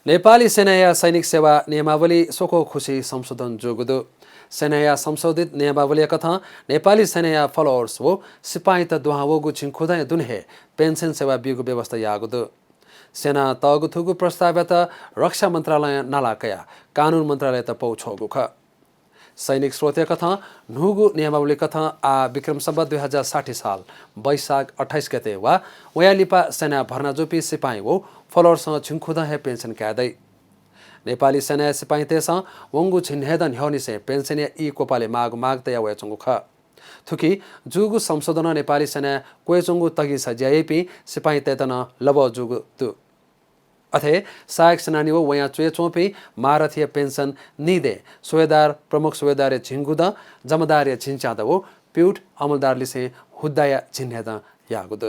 नेपाली सेनाया सैनिक सेवा नियमावली सोको खुशी संशोधन जोगुदु सेनाया संशोधित नियमावली कथा नेपाली सेनाया फलोअर्स वो सिपाही त दुहावोगु छिंखुदा दुन्हे पेन्सन सेवा बिगु व्यवस्था यागुदु सेना तगुथुगु प्रस्ताव त रक्षा मन्त्रालय नालाकया कानुन मन्त्रालय त पौछोगु ख सैनिक स्रोत कथा नुगु नियमावली कथा आ विक्रम सम्वत 2060 साल वैशाख 28 गते वा वयालिपा सेना भर्ना जोपी सिपाही वो फलोअर्स छिंखुदा है पेन्सन क्यादै नेपाली सेना सिपाही तेसा वंगु छिन्हेदन ह्योनि से पेन्सन ई कोपाले माग तया वयचंगु ख थुकी जुगु संशोधन नेपाली सेना कोयचंगु तगी सज्याएपी सिपाही तेतन लब जुगु तु अथे सहायक सेनानी वो वया चुएचोपी महारथीय पेन्सन निदे सुवेदार प्रमुख सुवेदार झिंगुदा जमदार छिंचादा वो प्यूट अमलदार लिसे हुद्दाया झिन्हेदा यागुद